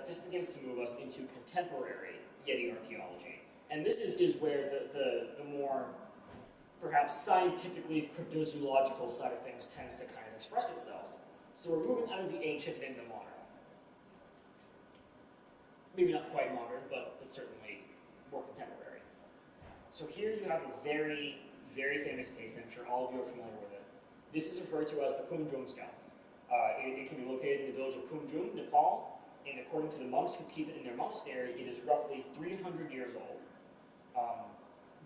this begins to move us into contemporary Yeti archaeology. And this is where the more, perhaps scientifically cryptozoological side of things tends to kind of express itself. So we're moving out of the ancient and into modern. Maybe not quite modern, but certainly more contemporary. So here you have a very, very famous case, and I'm sure all of you are familiar with it. This is referred to as the Kumjung scalp. It can be located in the village of Kumjung, Nepal, and according to the monks who keep it in their monastery, it is roughly 300 years old.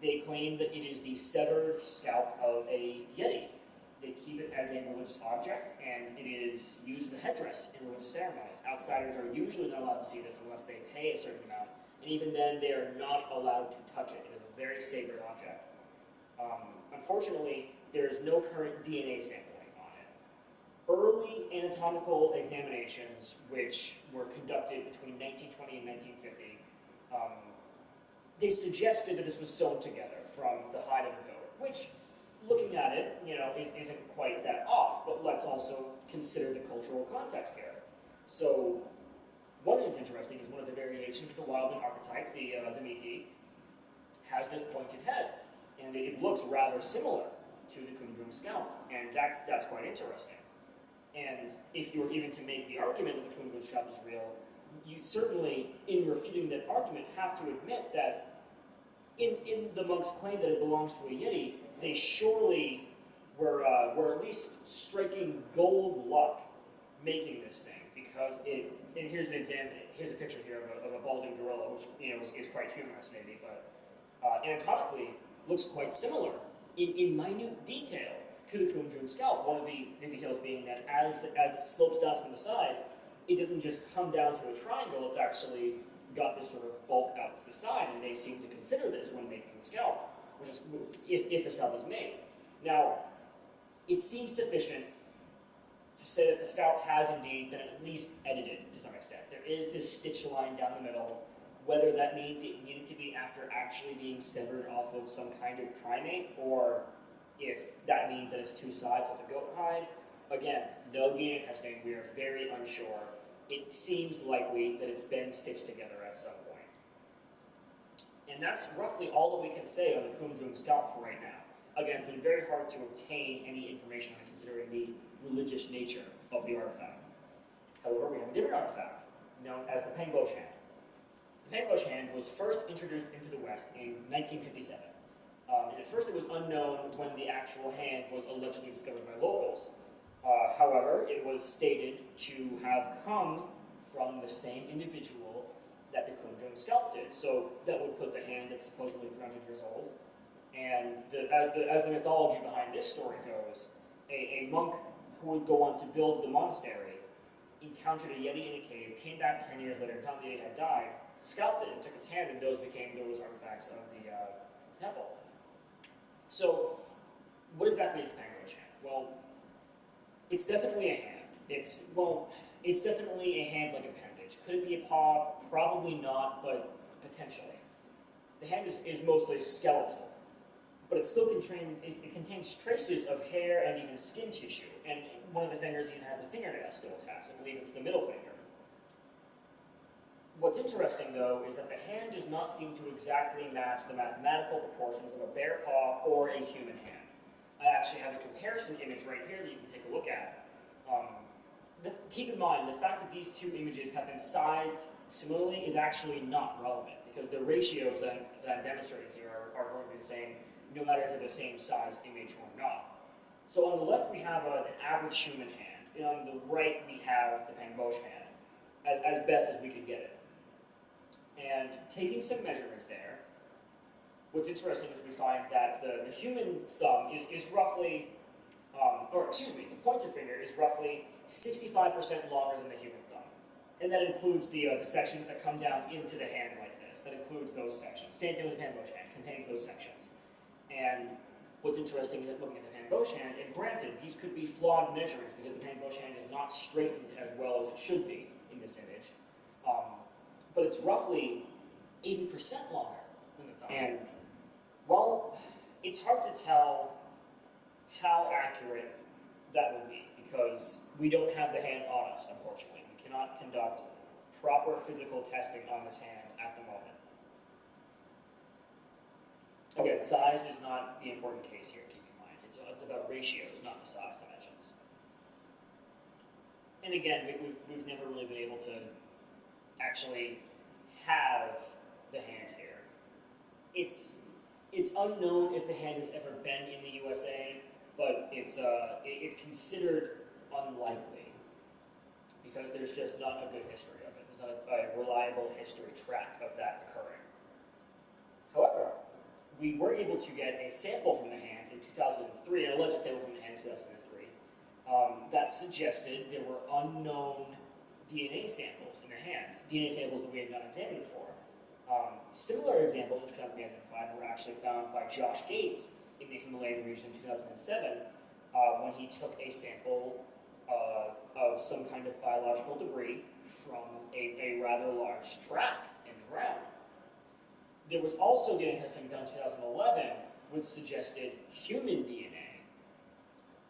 They claim that it is the severed scalp of a Yeti. They keep it as a religious object, and it is used as a headdress in religious ceremonies. Outsiders are usually not allowed to see this unless they pay a certain amount, and even then they are not allowed to touch it. It is a very sacred object. Unfortunately, there is no current DNA sampling on it. Early anatomical examinations, which were conducted between 1920 and 1950, they suggested that this was sewn together from the hide of a goat, which, looking at it, isn't quite that off, but let's also consider the cultural context here. So, one thing that's interesting is one of the variations of the wildling archetype, the Yeti, has this pointed head, and it looks rather similar to the Kumjung scalp, and that's quite interesting. And if you were even to make the argument that the Kumjung scalp is real, you certainly, in refuting that argument, have to admit that in the monks' claim that it belongs to a Yeti, they surely were at least striking gold luck making this thing, because it, and here's an example, here's a picture here of a balding gorilla, which is quite humorous maybe, but anatomically looks quite similar in minute detail to the Kumjung scalp. One of the details being that as it slopes down from the sides, it doesn't just come down to a triangle, it's actually got this sort of bulk out to the side, and they seem to consider this when making the scalp, which is if the scalp is made. Now, it seems sufficient to say that the scalp has indeed been at least edited to some extent. There is this stitch line down the middle. Whether that means it needed to be after actually being severed off of some kind of primate, or if that means that it's two sides of the goat hide, again, no DNA testing, we are very unsure. It seems likely that it's been stitched together at some point. And that's roughly all that we can say on the Kumjung scalp for right now. Again, it's been very hard to obtain any information on it considering the religious nature of the artifact. However, we have a different artifact known as the Pengboche hand. The Pengboche hand was first introduced into the West in 1957. And at first it was unknown when the actual hand was allegedly discovered by locals. However, it was stated to have come from the same individual that the Kumjung scalp did. So that would put the hand that's supposedly 300 years old. And as the mythology behind this story goes, a monk who would go on to build the monastery encountered a Yeti in a cave, came back 10 years later and found the Yeti had died, scalped it and took its hand, and those became those artifacts of the temple. So, what exactly is the Pengboche hand? Well, it's definitely a hand. It's definitely a hand-like appendage. Could it be a paw? Probably not, but potentially. The hand is mostly skeletal, but it still contains traces of hair and even skin tissue, and one of the fingers even has a fingernail still attached. I believe it's the middle finger. What's interesting, though, is that the hand does not seem to exactly match the mathematical proportions of a bear paw or a human hand. I actually have a comparison image right here that you can take a look at. Keep in mind, the fact that these two images have been sized similarly is actually not relevant, because the ratios that I'm demonstrating here are going to be the same, no matter if they're the same size image or not. So on the left we have an average human hand, and on the right we have the Pengboche hand, as best as we could get it. And taking some measurements there, what's interesting is we find that the human thumb is roughly, the pointer finger is roughly 65% longer than the human thumb. And that includes the sections that come down into the hand like this. That includes those sections. Same thing with the Pengboche hand, contains those sections. And what's interesting is looking at the Pengboche hand, and granted, these could be flawed measurements because the Pengboche hand is not straightened as well as it should be in this image. But it's roughly 80% longer than the thumb. And, well, it's hard to tell how accurate that would be, because we don't have the hand on us, unfortunately. We cannot conduct proper physical testing on this hand at the moment. Again, size is not the important case here, keep in mind. It's about ratios, not the size dimensions. And again, we've never really been able to actually have the hand here. It's unknown if the hand has ever been in the USA, but it's considered unlikely because there's just not a good history of it. There's not a reliable history track of that occurring. However, we were able to get a sample from the hand in 2003, an alleged sample from the hand in 2003, that suggested there were unknown DNA samples in the hand, DNA samples that we had not examined before. Similar examples which cannot be identified were actually found by Josh Gates in the Himalayan region in 2007 when he took a sample of some kind of biological debris from a rather large track in the ground. There was also DNA testing done in 2011 which suggested human DNA.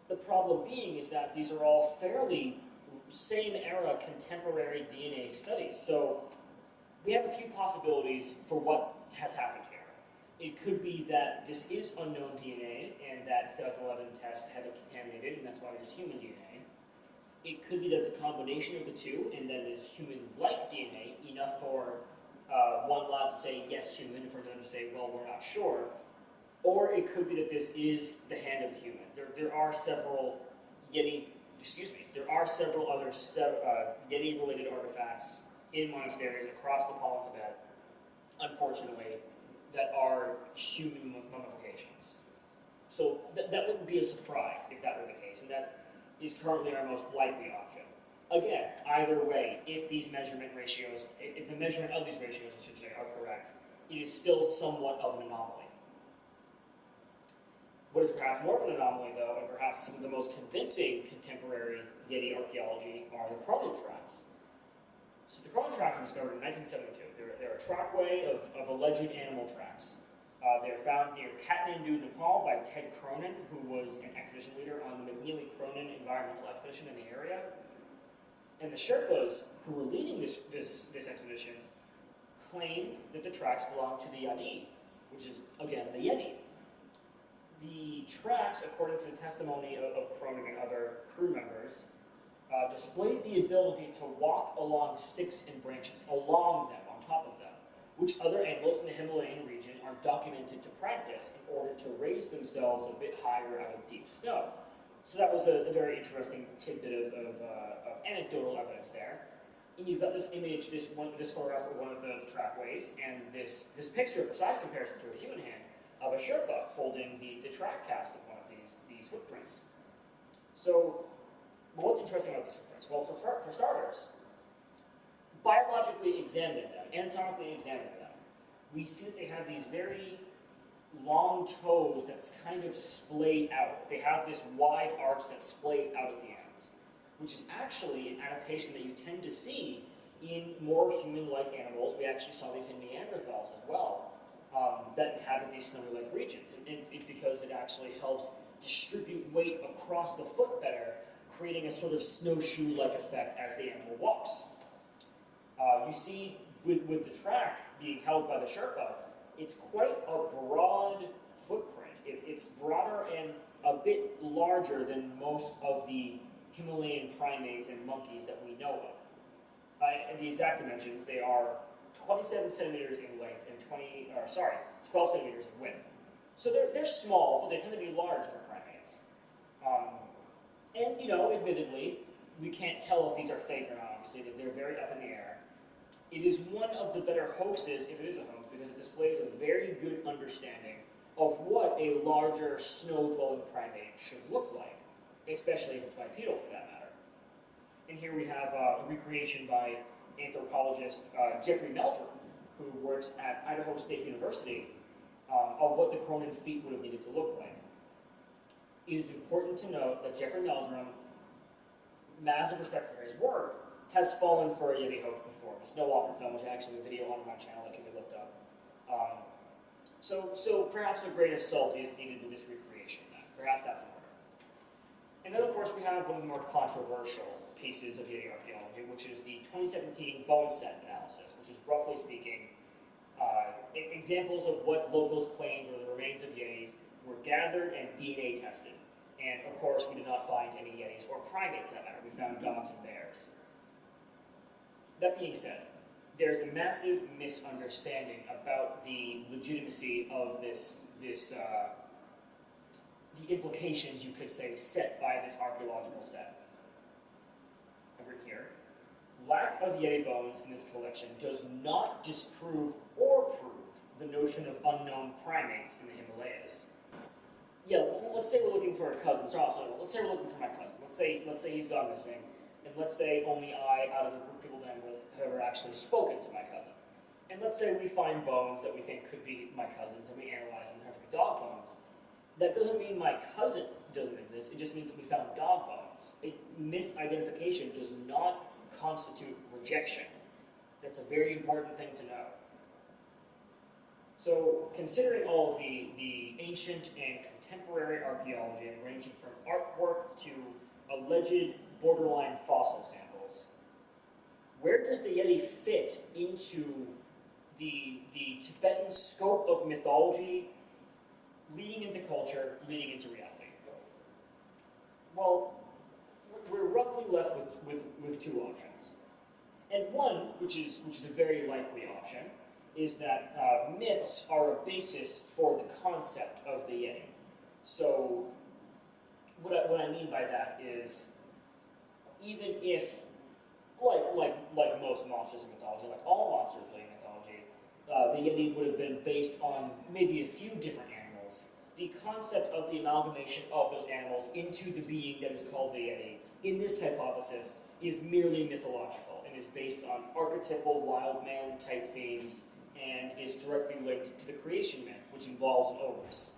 The problem being is that these are all fairly same era contemporary DNA studies. So we have a few possibilities for what has happened here. It could be that this is unknown DNA and that 2011 test had it contaminated and that's why there's human DNA. It could be that it's a combination of the two and that it's human-like DNA, enough for one lab to say yes human and for them to say well we're not sure. Or it could be that this is the hand of a human. There are several there are several other Yeti-related artifacts in monasteries across Nepal and Tibet, unfortunately, that are human mummifications. So that wouldn't be a surprise if that were the case, and that is currently our most likely option. Again, either way, if these measurement ratios, if the measurement of these ratios, I should say, are correct, it is still somewhat of an anomaly. What is perhaps more of an anomaly, though, and perhaps some of the most convincing contemporary Yeti archaeology are the Cronin tracks. So the Cronin tracks were discovered in 1972. They're a trackway of alleged animal tracks. They're found near Kathmandu, Nepal by Ted Cronin, who was an expedition leader on the McNeely-Cronin environmental expedition in the area. And the Sherpas who were leading this expedition claimed that the tracks belonged to the Yeti, which is, again, the Yeti. The tracks, according to the testimony of Cronin and other crew members, displayed the ability to walk along sticks and branches, along them, on top of them, which other animals in the Himalayan region are documented to practice in order to raise themselves a bit higher out of deep snow. So that was a very interesting tidbit of anecdotal evidence there. And you've got this image, this photograph of one of the trackways, and this picture for size comparison to a human hand of a Sherpa holding the track cast of one of these footprints. So, what's interesting about these footprints? Well, for starters, biologically examining them, anatomically examining them, we see that they have these very long toes that's kind of splayed out. They have this wide arch that splays out at the ends, which is actually an adaptation that you tend to see in more human-like animals. We actually saw these in Neanderthals as well, that inhabit these snowy-like regions. And it's because it actually helps distribute weight across the foot better, creating a sort of snowshoe-like effect as the animal walks. You see, with the track being held by the Sherpa, it's quite a broad footprint. It's broader and a bit larger than most of the Himalayan primates and monkeys that we know of. And the exact dimensions, they are 27 centimeters in length and 12 centimeters in width. So they're small, but they tend to be large for primates. And, admittedly, we can't tell if these are fake or not, obviously. They're very up in the air. It is one of the better hoaxes, if it is a hoax, because it displays a very good understanding of what a larger snow-dwelling primate should look like, especially if it's bipedal for that matter. And here we have a recreation by anthropologist Jeffrey Meldrum, who works at Idaho State University, of what the Cronin feet would have needed to look like. It is important to note that Jeffrey Meldrum, massive respect for his work, has fallen for a Yeti hoax before. The Snow Walker film, which I actually have a video on my channel that can be looked up. So perhaps a grain of salt is needed with this recreation then. Perhaps that's in order. And then, of course, we have one of the more controversial pieces of Yeti archaeology, which is the 2017 bone set analysis, which is roughly speaking examples of what locals claimed were the remains of Yetis were gathered and DNA tested. And of course, we did not find any Yetis or primates for that matter. We found dogs and bears. That being said, there's a massive misunderstanding about the legitimacy of the implications, you could say, set by this archaeological set. I've written here, lack of Yeti bones in this collection does not disprove or prove the notion of unknown primates in the Himalayas. Yeah, let's say we're looking for a cousin. Let's say we're looking for my cousin. Let's say he's gone missing, and let's say only I, out of the group of people that I'm with, have ever actually spoken to my cousin. And let's say we find bones that we think could be my cousin's, and we analyze them, have to be dog bones. That doesn't mean my cousin doesn't exist. It just means that we found dog bones. Misidentification does not constitute rejection. That's a very important thing to know. So, considering all of the ancient and contemporary archaeology, ranging from artwork to alleged borderline fossil samples, where does the Yeti fit into the Tibetan scope of mythology, leading into culture, leading into reality? Well, we're roughly left with two options. And one, which is a very likely option, is that myths are a basis for the concept of the Yeti. So, what I mean by that is, even if, like most monsters in mythology, like all monsters in mythology, the Yeti would have been based on maybe a few different animals. The concept of the amalgamation of those animals into the being that is called the Yeti, in this hypothesis, is merely mythological and is based on archetypal wild man type themes and is directly linked to the creation myth, which involves an ogress.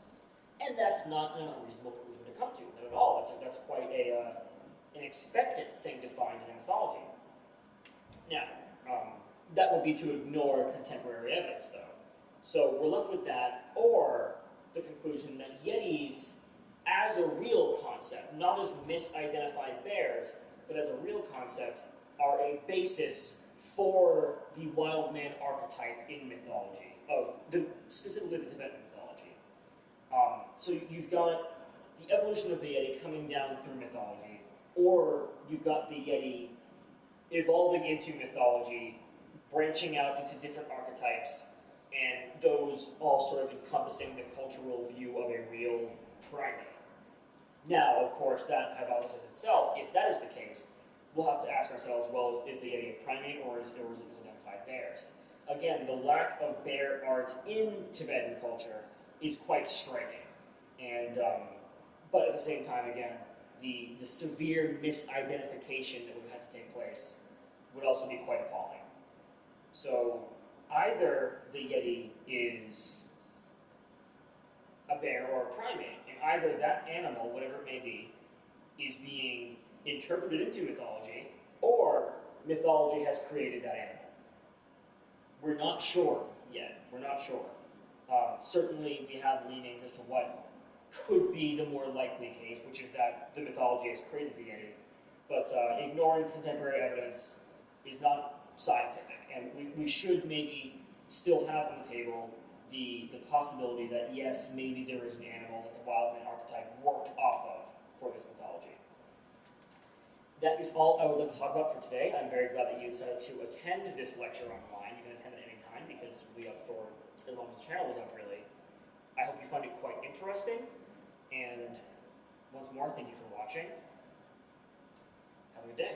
And that's not an unreasonable conclusion to come to, not at all. That's quite an expected thing to find in mythology. Now, that would be to ignore contemporary evidence, though. So we're left with that, or the conclusion that Yetis, as a real concept, not as misidentified bears, but as a real concept, are a basis for the wild man archetype in mythology, specifically the Tibetan mythology. So you've got the evolution of the Yeti coming down through mythology, or you've got the Yeti evolving into mythology, branching out into different archetypes, and those all sort of encompassing the cultural view of a real primate. Now, of course, that hypothesis itself, if that is the case, we'll have to ask ourselves, well, is the Yeti a primate or is it identified bears? Again, the lack of bear art in Tibetan culture is quite striking. And, but at the same time, again, the severe misidentification that would have to take place would also be quite appalling. So either the Yeti is a bear or a primate, and either that animal, whatever it may be, is being interpreted into mythology, or mythology has created that animal. We're not sure yet. We're not sure. Certainly, we have leanings as to what could be the more likely case, which is that the mythology has created the Yeti. But ignoring contemporary evidence is not scientific, and we should maybe still have on the table the possibility that, yes, maybe there is an animal that the wild man archetype worked off of for this mythology. That is all I would like to talk about for today. I'm very glad that you decided to attend this lecture online. You can attend at any time because this will be up for as long as the channel is up, really. I hope you find it quite interesting. And once more, thank you for watching. Have a good day.